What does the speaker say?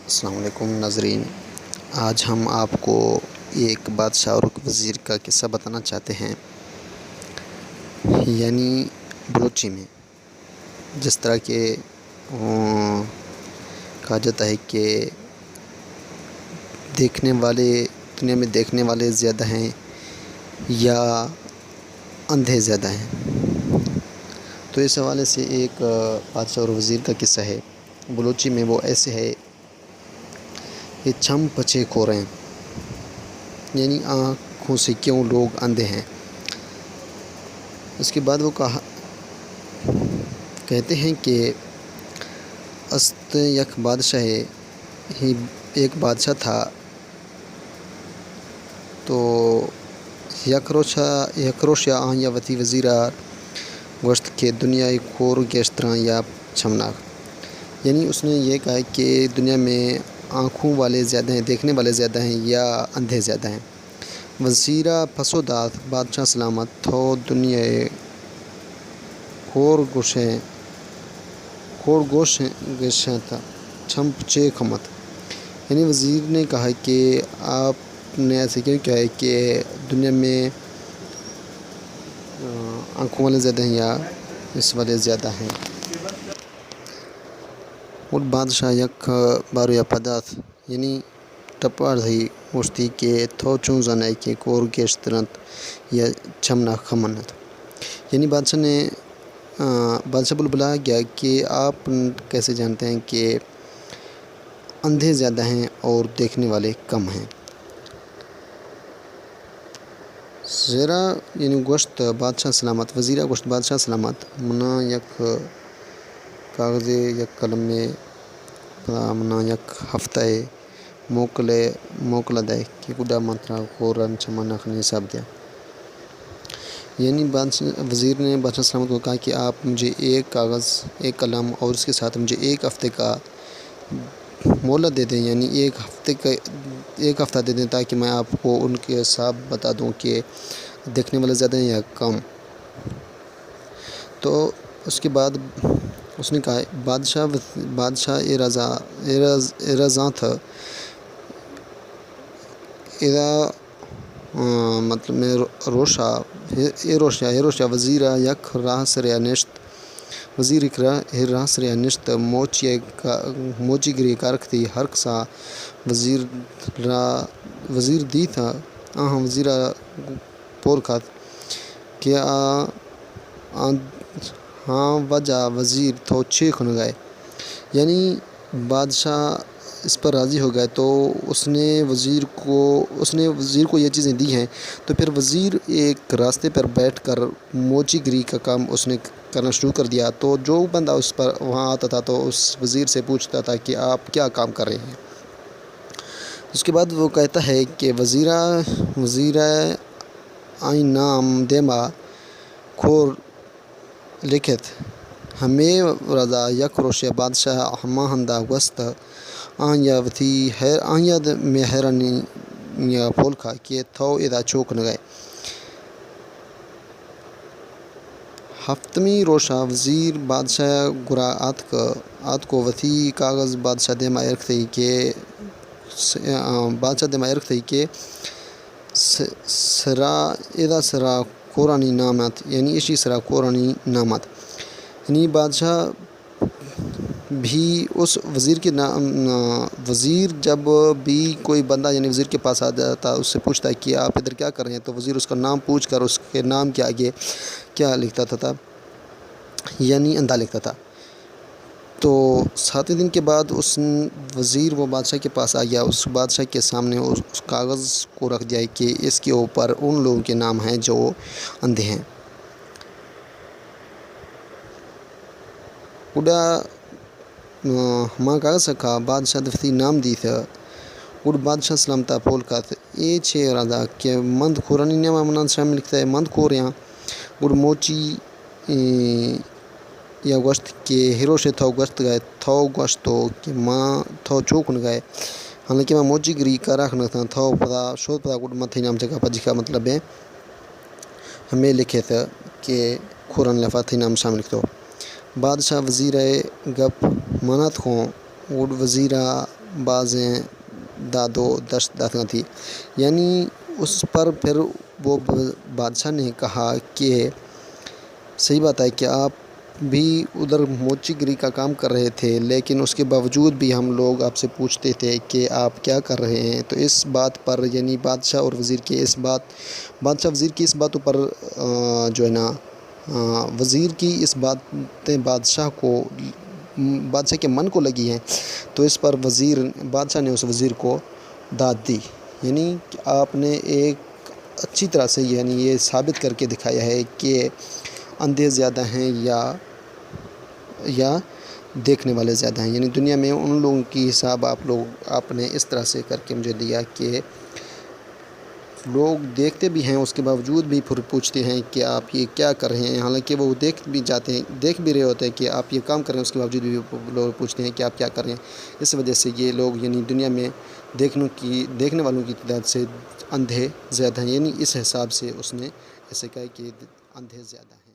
السلام علیکم ناظرین، آج ہم آپ کو ایک بادشاہ اور ایک وزیر کا قصہ بتانا چاہتے ہیں، یعنی بلوچی میں جس طرح کہ کہا جاتا ہے کہ دیکھنے والے دنیا میں دیکھنے والے زیادہ ہیں یا اندھے زیادہ ہیں، تو اس حوالے سے ایک بادشاہ اور وزیر کا قصہ ہے بلوچی میں۔ وہ ایسے ہے کہ چھم پچھے کھوریں، یعنی آنکھوں سے کیوں لوگ اندھے ہیں۔ اس کے بعد وہ کہتے ہیں کہ است یک بادشاہ ہی ایک بادشاہ تھا، تو یک روشا یا وتی وزیرہ گوشت کے دنیا کھور گیشترا یا چھمناک، یعنی اس نے یہ کہا کہ دنیا میں آنکھوں والے زیادہ ہیں، دیکھنے والے زیادہ ہیں یا اندھے زیادہ ہیں۔ وزیرہ پسو دات بادشاہ سلامت تھو دنیا کھور گوشیں تھا چھم چے کھمت، یعنی وزیر نے کہا کہ آپ نے ایسے کیوں کہا ہے کہ دنیا میں آنکھوں والے زیادہ ہیں یا اس والے زیادہ ہیں۔ اور بادشاہ یک بارو یا پدات، یعنی ٹپار دھی گوشتی کے تھو چون زنائی کے کور گیشترنت یا چھمنا خمنت، یعنی بادشاہ بلبلا گیا کہ آپ کیسے جانتے ہیں کہ اندھے زیادہ ہیں اور دیکھنے والے کم ہیں۔ زیرہ یعنی گوشت بادشاہ سلامت، وزیرہ گوشت بادشاہ سلامت منا یک کاغذ یک قلم میں منا یک ہفتہ موکلا دے کہ گڈا ماترا کورن چھمنا خنی حساب دیا، یعنی وزیر نے بادشاہ سلامت کو کہا کہ آپ مجھے ایک کاغذ ایک قلم اور اس کے ساتھ مجھے ایک ہفتے کا مہلت دے دیں، یعنی ایک ہفتہ دے دیں تاکہ میں آپ کو ان کے حساب بتا دوں کہ دیکھنے والے زیادہ ہیں یا کم۔ تو اس کے بعد اس نے کہا بادشاہ ایرازاں تھا مطلب میں روشا وزیرہ یک راہ سریا نشت وزیر اکرا راہ سریا نشت موچی گری کارک تھی ہر سا وزیر دی تھا وزیرہ پور کھات کہ ہاں وجہ وزیر تھو چھ کھن گئے، یعنی بادشاہ اس پر راضی ہو گئے، تو اس نے وزیر کو یہ چیزیں دی ہیں، تو پھر وزیر ایک راستے پر بیٹھ کر موچی گری کا کام اس نے کرنا شروع کر دیا۔ تو جو بندہ اس پر وہاں آتا تھا تو اس وزیر سے پوچھتا تھا کہ آپ کیا کام کر رہے ہیں۔ اس کے بعد وہ کہتا ہے کہ وزیرہ آئین نام دیما کھور لکھت ہمیں رضا یک روشیا بادشاہ ہما ہندہ گوست آیا وتی آیا میں حیرانی یا پولکھا کہ تھو ادا چوک نہ گئے۔ ہفتمی روشا وزیر بادشاہ گرا آت کو وتی کاغذ بادشاہ دیما ارکھتے کہ سرا قرآنی نامت، یعنی اسی سرا قرآنی نامت، یعنی بادشاہ بھی اس وزیر کے وزیر جب بھی کوئی بندہ یعنی وزیر کے پاس آ جاتا اس سے پوچھتا ہے کہ آپ ادھر کیا کر رہے ہیں، تو وزیر اس کا نام پوچھ کر اس کے نام کے آگے کیا لکھتا تھا، یعنی اندھا لکھتا تھا۔ تو 7ویں دن کے بعد اس وزیر وہ بادشاہ کے پاس آ گیا، اس بادشاہ کے سامنے اس کاغذ کو رکھ دیا کہ اس کے اوپر ان لوگوں کے نام ہیں جو اندھے ہیں۔ اڈا ہما کاغذ کا بادشاہ دفتی نام دی تھا اڈ بادشاہ سلامتا پول کا اے چھے رادا کہ مند کھورانی نام منان شامل لکھتا ہے مند کھوریاں اڈ موچی یا گوشت کے ہیرو سے تھو گوشت گئے تھو گوشتو کہ ماں تھو چوکن گئے، حالانکہ میں موچی گری کا رکھنا تھا تھو پدا شود پدا گڈ متھی نام جگہ پر جکا مطلب ہے ہمیں لکھے تھا کہ کھوران لفاتھی نام شامل لکھتو۔ بادشاہ وزیر گپ منات کو اور وزیرہ بازیں دادو دشت داتاں تھی، یعنی اس پر پھر وہ بادشاہ نے کہا کہ صحیح بات ہے کہ آپ بھی ادھر موچی گری کا کام کر رہے تھے، لیکن اس کے باوجود بھی ہم لوگ آپ سے پوچھتے تھے کہ آپ کیا کر رہے ہیں۔ تو اس بات پر یعنی بادشاہ وزیر کی اس باتوں پر جو ہے نا وزیر کی اس باتیں بادشاہ کے من کو لگی ہیں، تو اس پر بادشاہ نے اس وزیر کو داد دی، یعنی کہ آپ نے ایک اچھی طرح سے یعنی یہ ثابت کر کے دکھایا ہے کہ اندھے زیادہ ہیں یا دیکھنے والے زیادہ ہیں، یعنی دنیا میں ان لوگوں کی حساب آپ نے اس طرح سے کر کے مجھے دیا کہ لوگ دیکھتے بھی ہیں اس کے باوجود بھی پھر پوچھتے ہیں کہ آپ یہ کیا کر رہے ہیں، حالانکہ وہ دیکھ بھی رہے ہوتے ہیں کہ آپ یہ کام کر رہے ہیں، اس کے باوجود بھی لوگ پوچھتے ہیں کہ آپ کیا کر رہے ہیں۔ اس وجہ سے یہ لوگ یعنی دنیا میں دیکھنے والوں کی تعداد سے اندھے زیادہ ہیں، یعنی اس حساب سے اس نے ایسے کہا کہ اندھے زیادہ ہیں۔